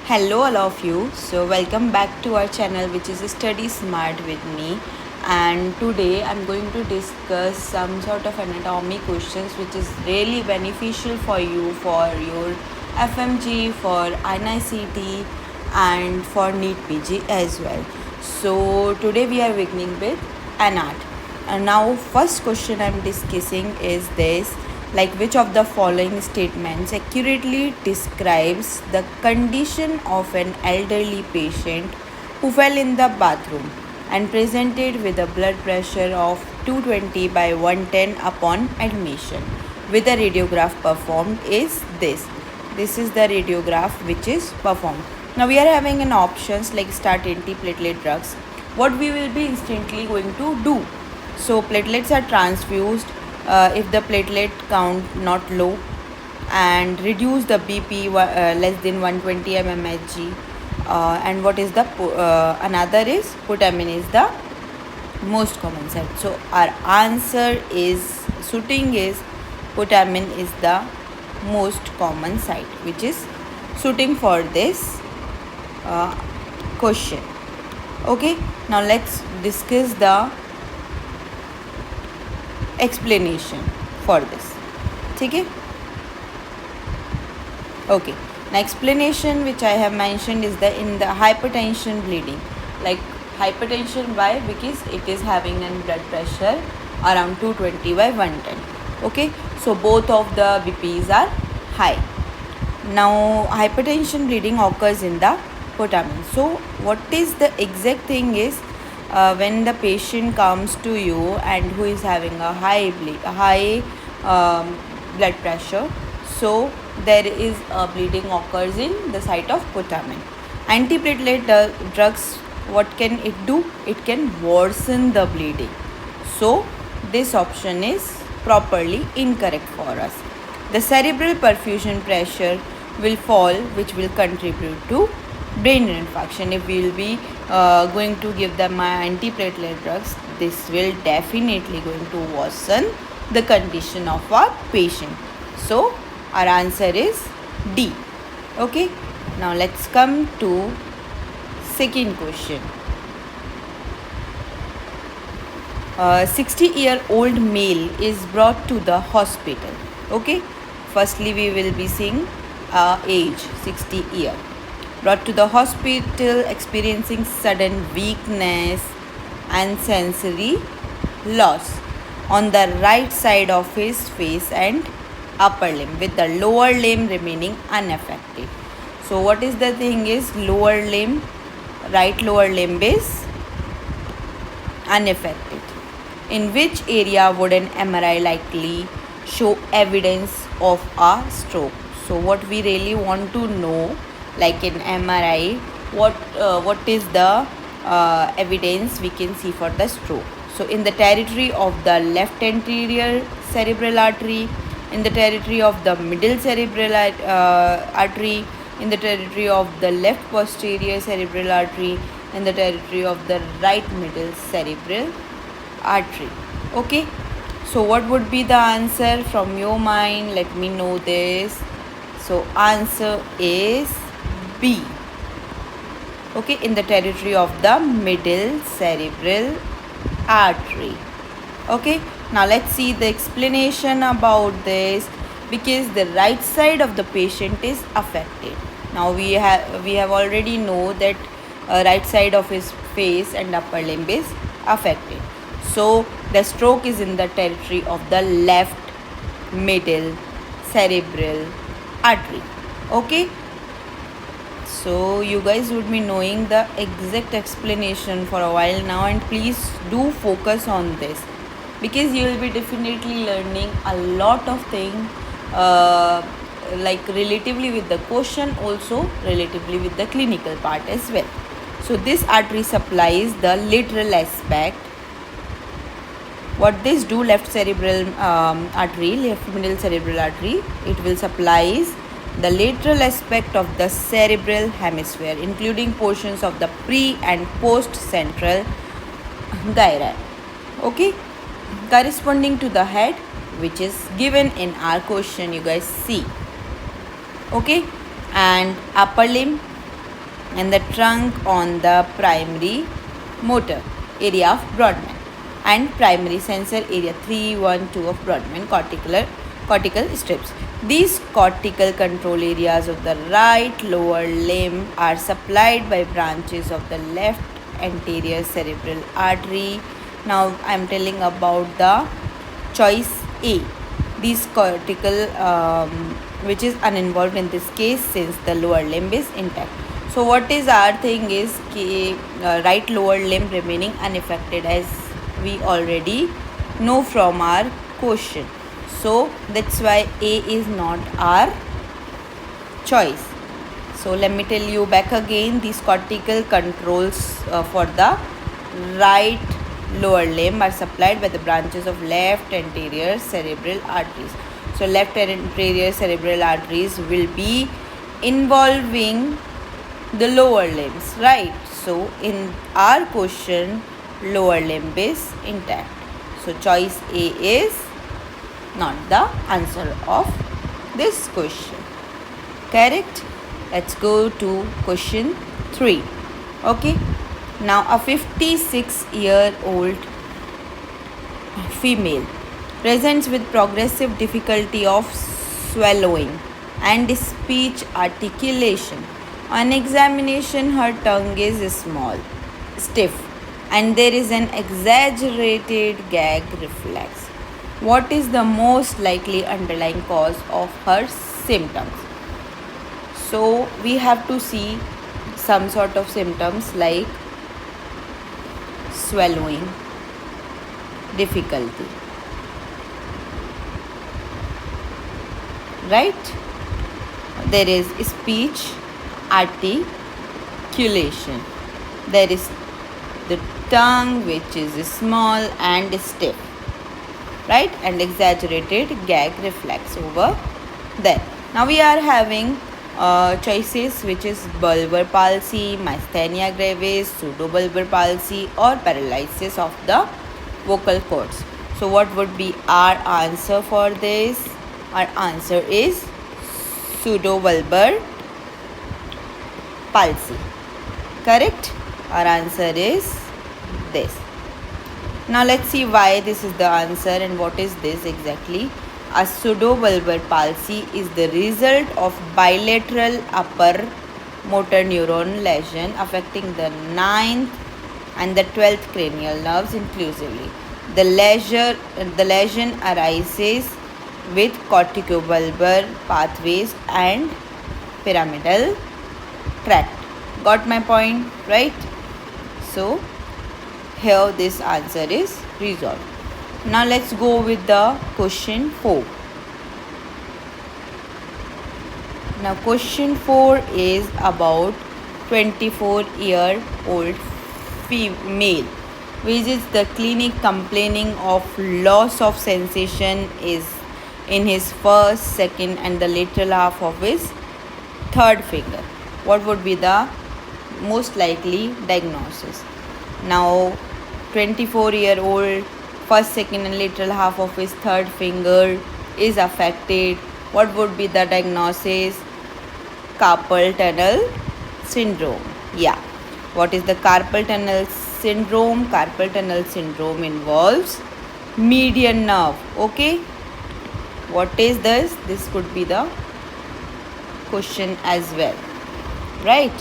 Hello all of you. So welcome back to our channel, which is Study Smart with me, and today I'm going to discuss some sort of anatomy questions which is really beneficial for you for your FMGE, for INICET and for Neet Pg as well. So today we are beginning with anat. And now first question I'm discussing is this, like which of the following statements accurately describes the condition of an elderly patient who fell in the bathroom and presented with a blood pressure of 220 by 110 upon admission with a radiograph performed is this is the radiograph which is performed. Now we are having an options like start antiplatelet drugs. What we will be instantly going to do, so platelets are transfused if the platelet count not low, and reduce the BP less than 120 mmHg. And what is the another is putamin is the most common site. So our answer is suiting is putamin is the most common site which is suiting for this question. Okay, now let's discuss the explanation for this. Okay, okay, now explanation which I have mentioned is the in the hypertension bleeding, like hypertension, why? Because it is having a blood pressure around 220 by 110. Okay, so both of the BPs are high. Now hypertension bleeding occurs in the putamen. So what is the exact thing is, when the patient comes to you and who is having a high blood pressure, so there is a bleeding occurs in the site of putamen. Antiplatelet drugs, what can it do? It can worsen the bleeding. So this option is properly incorrect for us. The cerebral perfusion pressure will fall, which will contribute to brain infarction. If we will be going to give them antiplatelet drugs, this will definitely going to worsen the condition of our patient. So our answer is D. Okay, now let's come to second question. 60-year-old male is brought to the hospital. Okay, firstly we will be seeing age 60 year. Brought to the hospital experiencing sudden weakness and sensory loss on the right side of his face and upper limb, with the lower limb remaining unaffected. So what is the thing is, lower limb, right lower limb is unaffected. In which area would an MRI likely show evidence of a stroke? So what we really want to know, like in MRI, what is the evidence we can see for the stroke? So in the territory of the left anterior cerebral artery, in the territory of the middle cerebral artery, in the territory of the left posterior cerebral artery, in the territory of the right middle cerebral artery. Okay, so what would be the answer from your mind? Let me know this. So answer is B. Okay, in the territory of the middle cerebral artery. Okay, now let's see the explanation about this, because the right side of the patient is affected. Now we have already know that right side of his face and upper limb is affected. So the stroke is in the territory of the left middle cerebral artery. Okay, so you guys would be knowing the exact explanation for a while now, and please do focus on this, because you will be definitely learning a lot of things, like relatively with the question, also relatively with the clinical part as well. So this artery supplies the lateral aspect. What this do, left cerebral artery, left middle cerebral artery, it will supplies the lateral aspect of the cerebral hemisphere, including portions of the pre and post central gyri. Okay, corresponding to the head, which is given in our question, you guys see. Okay, and upper limb, and the trunk on the primary motor area of Brodmann and primary sensor area 3, 1, 2 of Brodmann cortical strips. These cortical control areas of the right lower limb are supplied by branches of the left anterior cerebral artery. Now I am telling about the choice A. These cortical which is uninvolved in this case since the lower limb is intact. So what is our thing is right lower limb remaining unaffected, as we already know from our question. So that's why A is not our choice. So let me tell you back again, these cortical controls for the right lower limb are supplied by the branches of left anterior cerebral arteries. So left anterior cerebral arteries will be involving the lower limbs, right? So in our question, lower limb is intact. So choice A is not the answer of this question. Correct? Let's go to question 3. Okay. Now a 56-year-old female presents with progressive difficulty of swallowing and speech articulation. On examination, her tongue is small, stiff, and there is an exaggerated gag reflex. What is the most likely underlying cause of her symptoms? So we have to see some sort of symptoms like swallowing difficulty, right? There is speech articulation. There is the tongue which is small and stiff, right? And exaggerated gag reflex over there. Now we are having choices which is bulbar palsy, myasthenia gravis, pseudobulbar palsy or paralysis of the vocal cords. So what would be our answer for this? Our answer is pseudobulbar palsy. Correct? Our answer is this. Now let's see why this is the answer and what is this exactly. A pseudobulbar palsy is the result of bilateral upper motor neuron lesion affecting the 9th and the 12th cranial nerves inclusively. The lesion arises with corticobulbar pathways and pyramidal tract. Got my point, right? So here this answer is resolved. Now let's go with the question 4. Now question 4 is about 24-year-old female visits the clinic complaining of loss of sensation is in his first, second and the lateral half of his third finger. What would be the most likely diagnosis? Now 24-year-old first, second and lateral half of his third finger is affected. What would be the diagnosis? Carpal tunnel syndrome. Yeah. What is the carpal tunnel syndrome? Carpal tunnel syndrome involves median nerve. Okay. What is this? This could be the question as well. Right.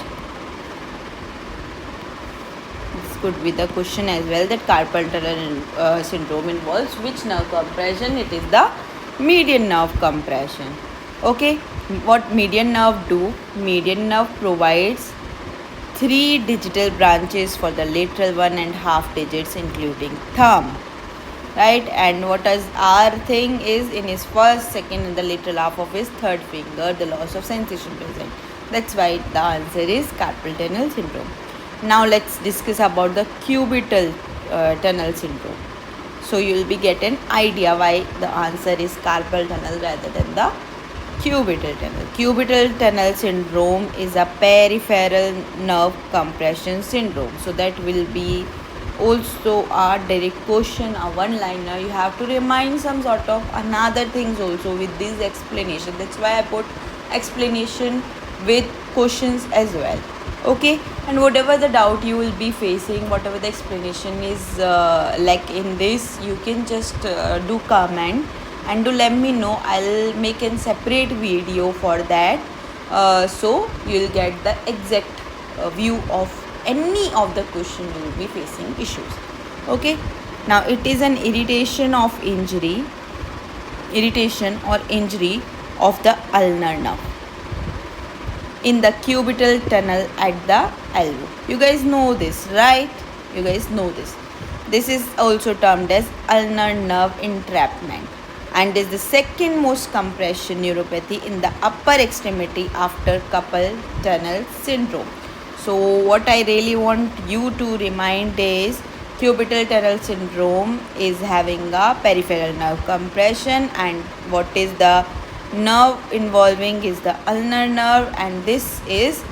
Could be the question as well, that carpal tunnel syndrome involves which nerve compression? It is the median nerve compression. Okay, what median nerve do? Median nerve provides 3 digital branches for the lateral 1.5 digits including thumb, right? And what is our thing is in his first, second and the lateral half of his third finger the loss of sensation present. That's why the answer is carpal tunnel syndrome. Now let's discuss about the cubital tunnel syndrome. So you will be get an idea why the answer is carpal tunnel rather than the cubital tunnel. Cubital tunnel syndrome is a peripheral nerve compression syndrome. So that will be also a direct question, a one-liner. You have to remind some sort of another things also with this explanation. That's why I put explanation with questions as well. Okay, and whatever the doubt you will be facing, whatever the explanation is like in this, you can just do comment and do let me know. I'll make a separate video for that, so you'll get the exact view of any of the question you will be facing issues. Okay, now it is an irritation or injury of the ulnar nerve in the cubital tunnel at the elbow. You guys know this, right? You guys know this. This is also termed as ulnar nerve entrapment and is the second most compression neuropathy in the upper extremity after carpal tunnel syndrome. So what I really want you to remind is cubital tunnel syndrome is having a peripheral nerve compression, and what is the nerve involving is the ulnar nerve, and this is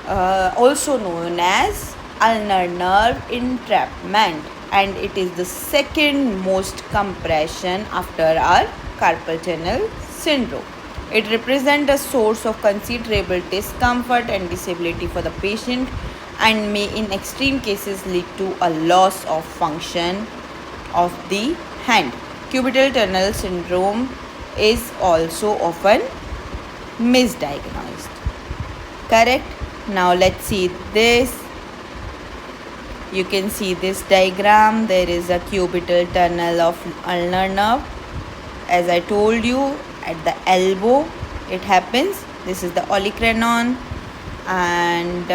also known as ulnar nerve entrapment, and it is the second most compression after our carpal tunnel syndrome. It represents a source of considerable discomfort and disability for the patient and may in extreme cases lead to a loss of function of the hand. Cubital tunnel syndrome is also often misdiagnosed. Correct? Now let's see this. You can see this diagram. There is a cubital tunnel of ulnar nerve. As I told you, at the elbow it happens. This is the olecranon, and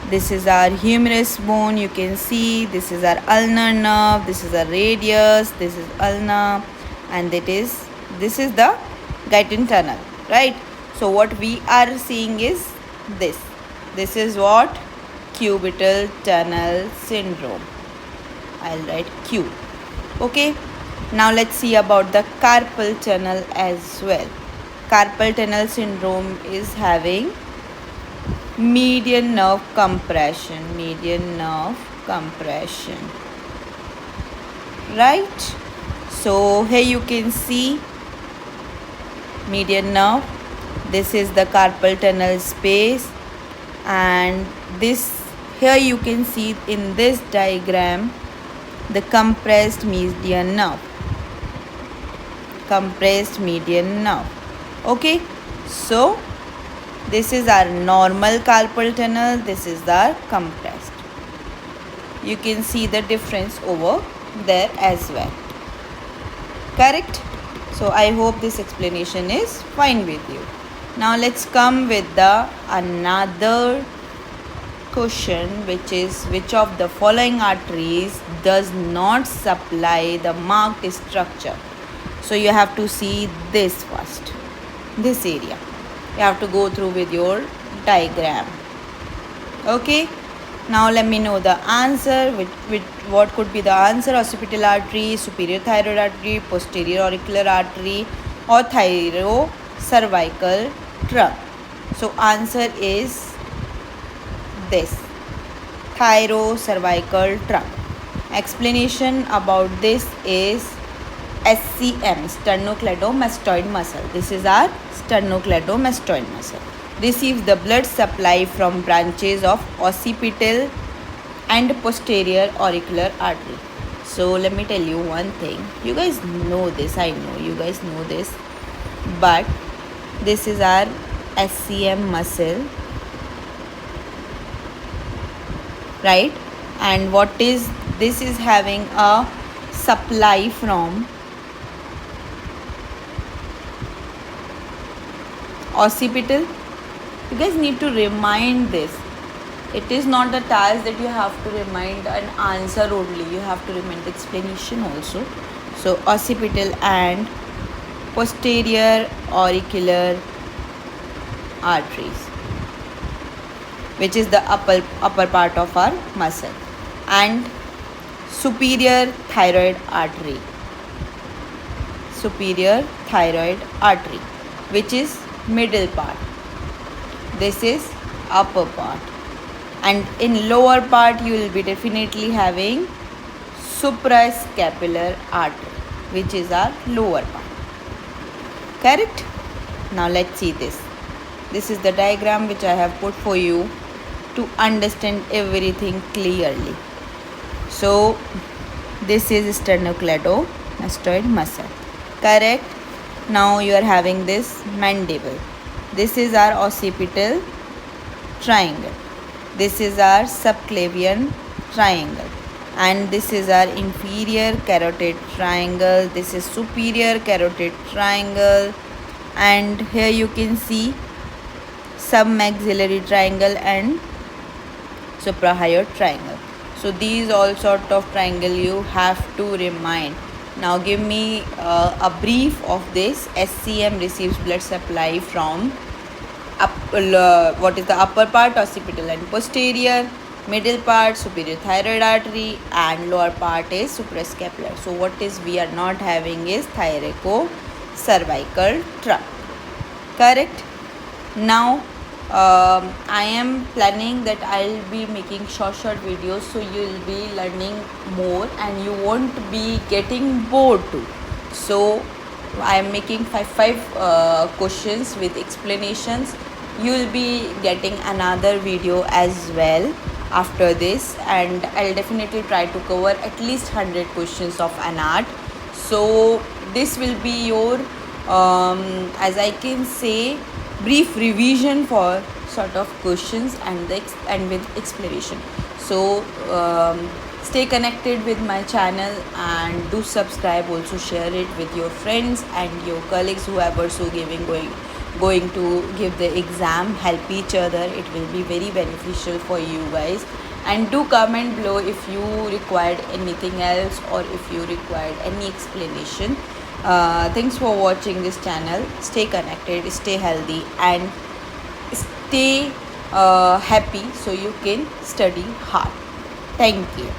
this is our humerus bone. You can see this is our ulnar nerve, this is our radius, this is ulna, and this is the Guyton tunnel, right? So what we are seeing is this is what cubital tunnel syndrome. I'll write Q. Okay, now let's see about the carpal tunnel as well. Carpal tunnel syndrome is having median nerve compression, right? So here you can see median nerve. This is the carpal tunnel space, and this here you can see in this diagram the compressed median nerve. Okay, so this is our normal carpal tunnel, this is our compressed. You can see the difference over there as well. Correct? So I hope this explanation is fine with you. Now let's come with the another question, which is which of the following arteries does not supply the marked structure. So you have to see this first, this area. You have to go through with your diagram. Okay, now let me know the answer. What could be the answer? Occipital artery, superior thyroid artery, posterior auricular artery, or thyrocervical trunk. So answer is this, thyrocervical trunk. Explanation about this is SCM, sternocleidomastoid muscle. This is our sternocleidomastoid muscle. Receives the blood supply from branches of occipital and posterior auricular artery. So let me tell you one thing. You guys know this. I know you guys know this. But this is our SCM muscle, right? And what is this is having a supply from occipital. You guys need to remind this. It is not a task that you have to remind an answer only. You have to remind the explanation also. So occipital and posterior auricular arteries, which is the upper part of our muscle, and superior thyroid artery, which is middle part. This is upper part, and in lower part you will be definitely having suprascapular artery, which is our lower part. Correct? Now let's see this. This is the diagram which I have put for you to understand everything clearly. So this is sternocleidomastoid muscle, correct? Now you are having this mandible. This is our occipital triangle. This is our subclavian triangle, and this is our inferior carotid triangle. This is superior carotid triangle, and here you can see submaxillary triangle and suprahyoid triangle. So these all sort of triangle you have to remind. Now give me a brief of this. SCM receives blood supply from what is the upper part, occipital and posterior, middle part superior thyroid artery, and lower part is suprascapular. So what is we are not having is thyrocervical tract, correct? Now I am planning that I'll be making short videos, so you'll be learning more and you won't be getting bored too. So I am making five questions with explanations. You will be getting another video as well after this, and I'll definitely try to cover at least 100 questions of an art. So this will be your as I can say brief revision for sort of questions and with explanation. So stay connected with my channel and do subscribe. Also share it with your friends and your colleagues who are also going to give the exam. Help each other, it will be very beneficial for you guys. And do comment below if you required anything else or if you required any explanation. Thanks for watching this channel. Stay connected, stay healthy, and stay happy so you can study hard. Thank you.